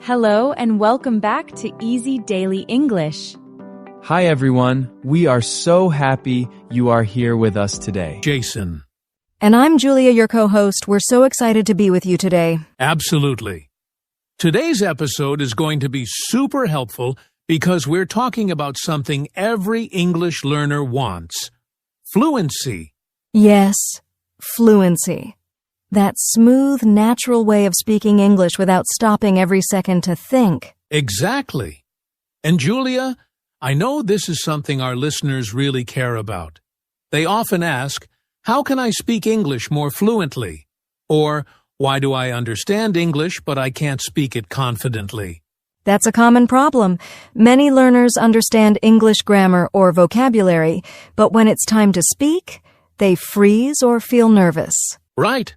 Hello and welcome back to Easy Daily English. Hi everyone, we are so happy you are here with us today. Jason. And I'm Julia, your co-host. We're so excited to be with you today. Absolutely. Today's episode is going to be super helpful because we're talking about something every English learner wants. Fluency. Yes, fluency. That smooth, natural way of speaking English without stopping every second to think. Exactly. And Julia, I know this is something our listeners really care about. They often ask, how can I speak English more fluently? Or, why do I understand English but I can't speak it confidently? That's a common problem. Many learners understand English grammar or vocabulary, but when it's time to speak, they freeze or feel nervous. Right.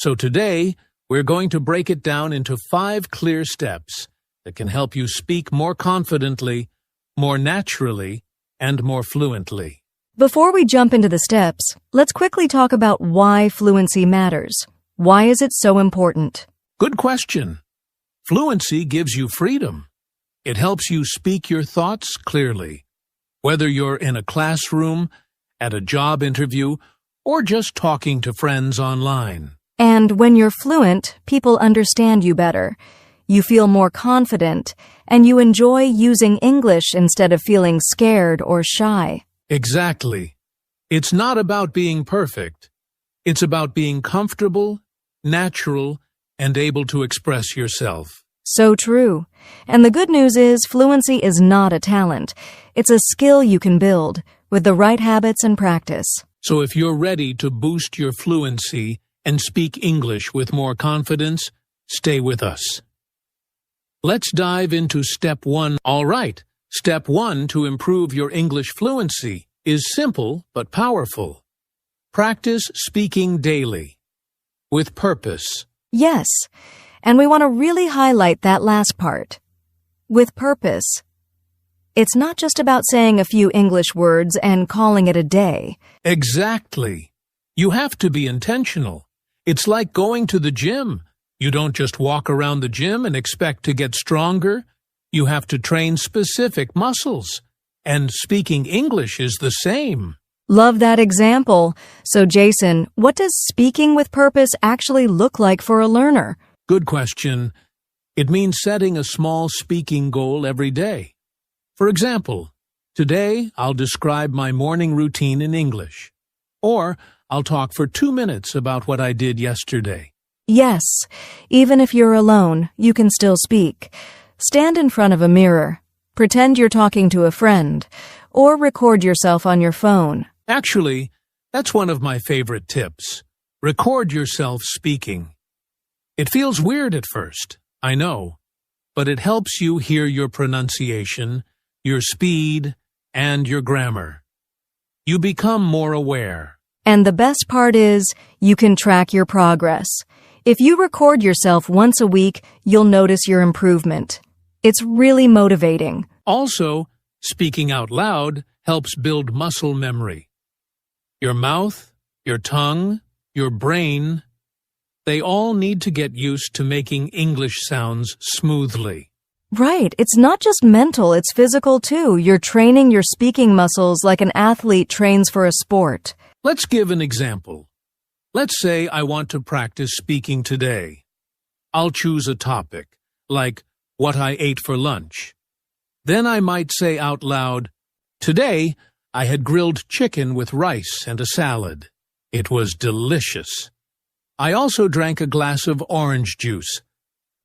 So today, we're going to break it down into 5 clear steps that can help you speak more confidently, more naturally, and more fluently. Before we jump into the steps, let's quickly talk about why fluency matters. Why is it so important? Good question. Fluency gives you freedom. It helps you speak your thoughts clearly, whether you're in a classroom, at a job interview, or just talking to friends online. And when you're fluent, people understand you better. You feel more confident, and you enjoy using English instead of feeling scared or shy. Exactly. It's not about being perfect. It's about being comfortable, natural, and able to express yourself. So true. And the good news is fluency is not a talent. It's a skill you can build with the right habits and practice. So if you're ready to boost your fluency and speak English with more confidence, stay with us. Let's dive into step 1. All right, step 1 to improve your English fluency is simple but powerful. Practice speaking daily, with purpose. Yes, and we want to really highlight that last part. With purpose. It's not just about saying a few English words and calling it a day. Exactly. You have to be intentional. It's like going to the gym. You don't just walk around the gym and expect to get stronger. You have to train specific muscles. And speaking English is the same. Love that example. So, Jason, what does speaking with purpose actually look like for a learner? Good question. It means setting a small speaking goal every day. For example, today I'll describe my morning routine in English. Or I'll talk for 2 minutes about what I did yesterday. Yes, even if you're alone, you can still speak. Stand in front of a mirror, pretend you're talking to a friend, or record yourself on your phone. Actually, that's one of my favorite tips. Record yourself speaking. It feels weird at first, I know, but it helps you hear your pronunciation, your speed, and your grammar. You become more aware. And the best part is, you can track your progress. If you record yourself once a week, you'll notice your improvement. It's really motivating. Also, speaking out loud helps build muscle memory. Your mouth, your tongue, your brain, they all need to get used to making English sounds smoothly. Right. It's not just mental, it's physical too. You're training your speaking muscles like an athlete trains for a sport. Let's give an example. Let's say I want to practice speaking today. I'll choose a topic, like what I ate for lunch. Then I might say out loud, today I had grilled chicken with rice and a salad. It was delicious. I also drank a glass of orange juice.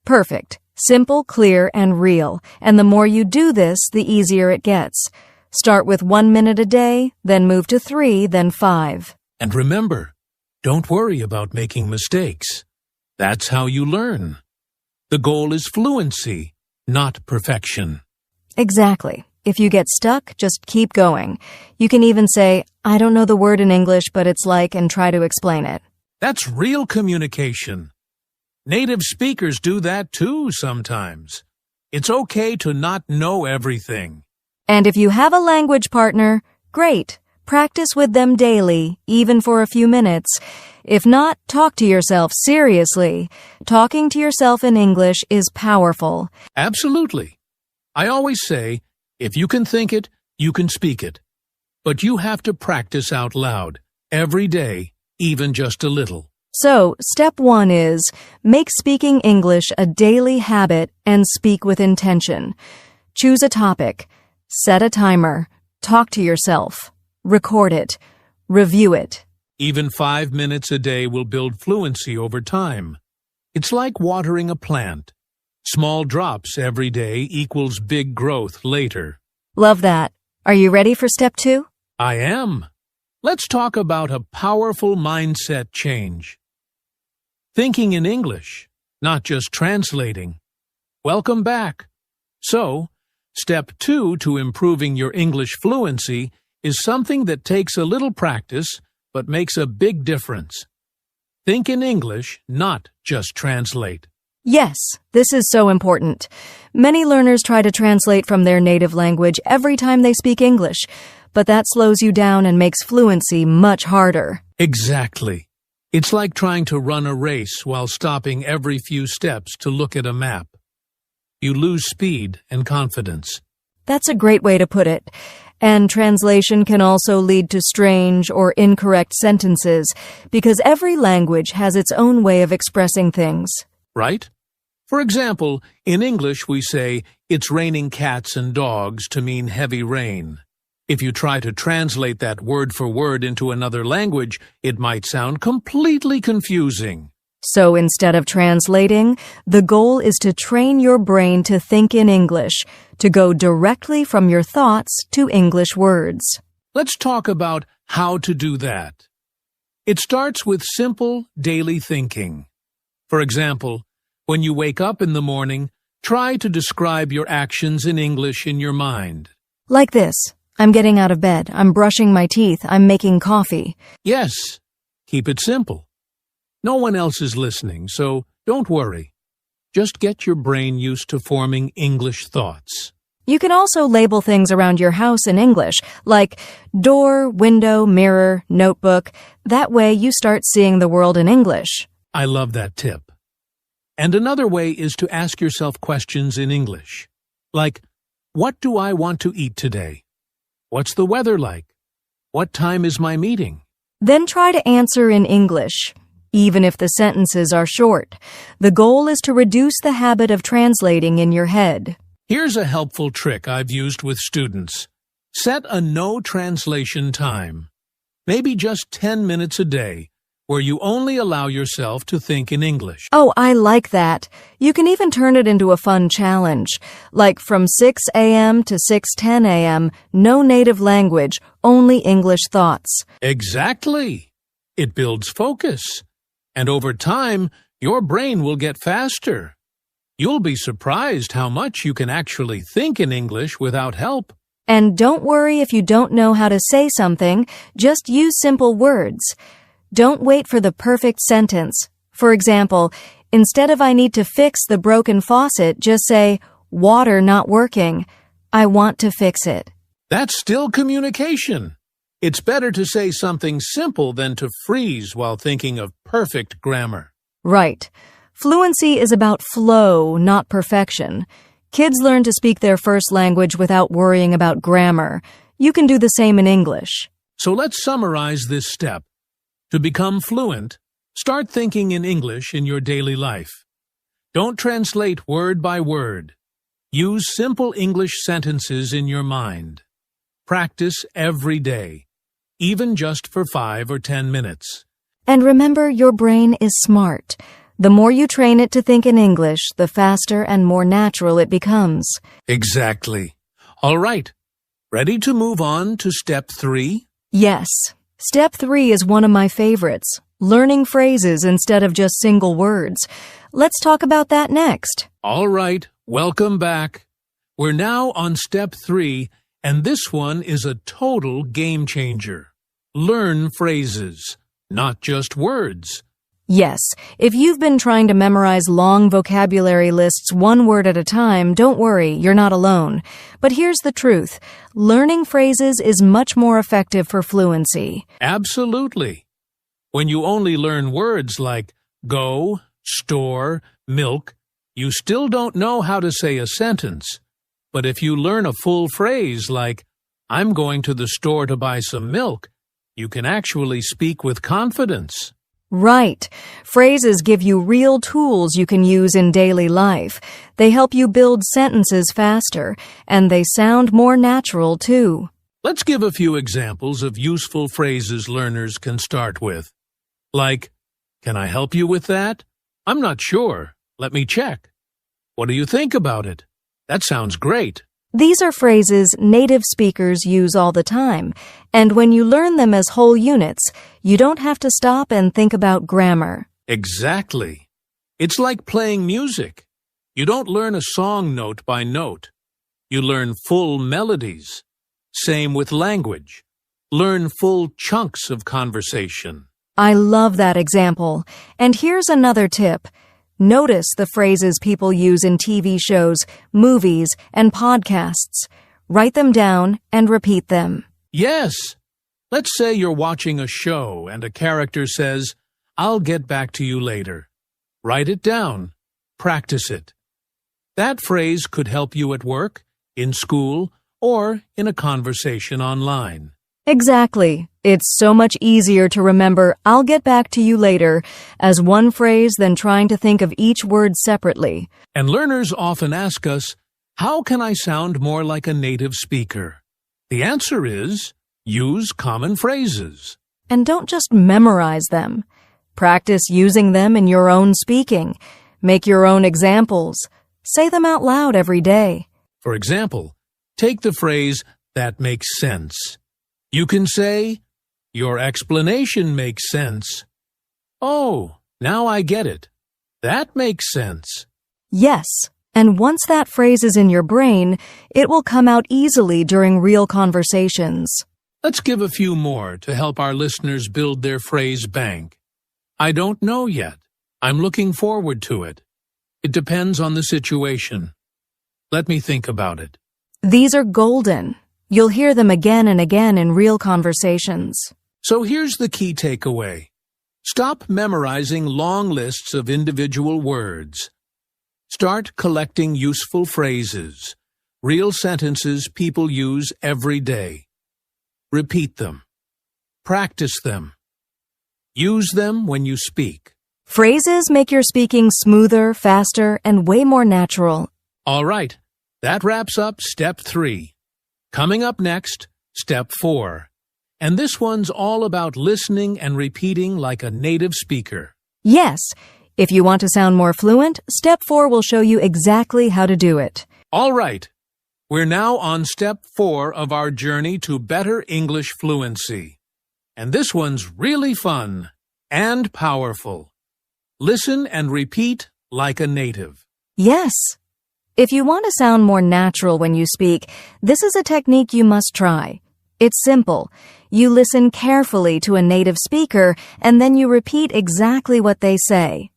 Perfect. Simple, clear, and real. And the more you do this, the easier it gets. Start with 1 minute a day, then move to 3, then 5. And remember, don't worry about making mistakes. That's how you learn. The goal is fluency, not perfection. Exactly. If you get stuck, just keep going. You can even say, I don't know the word in English, but it's like, and try to explain it. That's real communication. Native speakers do that too sometimes. It's okay to not know everything. And if you have a language partner, great. Practice with them daily, even for a few minutes. If not, talk to yourself seriously. Talking to yourself in English is powerful. Absolutely. I always say, if you can think it, you can speak it. But you have to practice out loud, every day, even just a little. So, step 1 is, make speaking English a daily habit and speak with intention. Choose a topic. Set a timer. Talk to yourself. Record it. Review it. Even 5 minutes a day will build fluency over time. It's like watering a plant. Small drops every day equals big growth later. Love that. Are you ready for step 2? I am. Let's talk about a powerful mindset change. Thinking in English, not just translating. Welcome back. So, step 2 to improving your English fluency is something that takes a little practice but makes a big difference. Think in English, not just translate. Yes, this is so important. Many learners try to translate from their native language every time they speak English, but that slows you down and makes fluency much harder. Exactly. It's like trying to run a race while stopping every few steps to look at a map. You lose speed and confidence. That's a great way to put it. And translation can also lead to strange or incorrect sentences because every language has its own way of expressing things. Right? For example, in English we say, "It's raining cats and dogs" to mean heavy rain. If you try to translate that word for word into another language, it might sound completely confusing. So instead of translating, the goal is to train your brain to think in English, to go directly from your thoughts to English words. Let's talk about how to do that. It starts with simple daily thinking. For example, when you wake up in the morning, try to describe your actions in English in your mind. Like this. I'm getting out of bed. I'm brushing my teeth. I'm making coffee. Yes, keep it simple. No one else is listening, so don't worry. Just get your brain used to forming English thoughts. You can also label things around your house in English, like door, window, mirror, notebook. That way you start seeing the world in English. I love that tip. And another way is to ask yourself questions in English. Like, what do I want to eat today? What's the weather like? What time is my meeting? Then try to answer in English, even if the sentences are short. The goal is to reduce the habit of translating in your head. Here's a helpful trick I've used with students. Set a no translation time. Maybe just 10 minutes a day, where you only allow yourself to think in English. Oh, I like that. You can even turn it into a fun challenge. Like from 6 a.m. to 6:10 a.m., no native language, only English thoughts. Exactly. It builds focus. And over time, your brain will get faster. You'll be surprised how much you can actually think in English without help. And don't worry if you don't know how to say something, just use simple words. Don't wait for the perfect sentence. For example, instead of "I need to fix the broken faucet," just say, "Water not working. I want to fix it." That's still communication. It's better to say something simple than to freeze while thinking of perfect grammar. Right. Fluency is about flow, not perfection. Kids learn to speak their first language without worrying about grammar. You can do the same in English. So let's summarize this step. To become fluent, start thinking in English in your daily life. Don't translate word by word. Use simple English sentences in your mind. Practice every day, even just for 5 or 10 minutes. And remember, your brain is smart. The more you train it to think in English, the faster and more natural it becomes. Exactly. All right. Ready to move on to step 3? Yes. Step 3 is one of my favorites. Learning phrases instead of just single words. Let's talk about that next. All right. Welcome back. We're now on step 3, and this one is a total game changer. Learn phrases, not just words. Yes, if you've been trying to memorize long vocabulary lists one word at a time, don't worry, you're not alone. But here's the truth. Learning phrases is much more effective for fluency. Absolutely. When you only learn words like go, store, milk, you still don't know how to say a sentence. But if you learn a full phrase like, I'm going to the store to buy some milk, you can actually speak with confidence. Right. Phrases give you real tools you can use in daily life. They help you build sentences faster, and they sound more natural, too. Let's give a few examples of useful phrases learners can start with. Like, can I help you with that? I'm not sure. Let me check. What do you think about it? That sounds great. These are phrases native speakers use all the time, and when you learn them as whole units, you don't have to stop and think about grammar. Exactly. It's like playing music. You don't learn a song note by note. You learn full melodies. Same with language. Learn full chunks of conversation. I love that example. And here's another tip. Notice the phrases people use in TV shows, movies, and podcasts. Write them down and repeat them. Yes. Let's say you're watching a show and a character says, I'll get back to you later. Write it down. Practice it. That phrase could help you at work, in school, or in a conversation online. Exactly. It's so much easier to remember I'll get back to you later as one phrase than trying to think of each word separately. And learners often ask us, how can I sound more like a native speaker? The answer is, use common phrases. And don't just memorize them. Practice using them in your own speaking. Make your own examples. Say them out loud every day. For example, take the phrase, that makes sense. You can say, your explanation makes sense. Oh, now I get it. That makes sense. Yes, and once that phrase is in your brain, it will come out easily during real conversations. Let's give a few more to help our listeners build their phrase bank. I don't know yet. I'm looking forward to it. It depends on the situation. Let me think about it. These are golden. You'll hear them again and again in real conversations. So here's the key takeaway. Stop memorizing long lists of individual words. Start collecting useful phrases, real sentences people use every day. Repeat them. Practice them. Use them when you speak. Phrases make your speaking smoother, faster, and way more natural. All right, that wraps up Step 3. Coming up next, Step 4. And this one's all about listening and repeating like a native speaker. Yes, if you want to sound more fluent, Step 4 will show you exactly how to do it. All right, we're now on Step 4 of our journey to better English fluency. And this one's really fun and powerful. Listen and repeat like a native. Yes. If you want to sound more natural when you speak, this is a technique you must try. It's simple. You listen carefully to a native speaker, and then you repeat exactly what they say.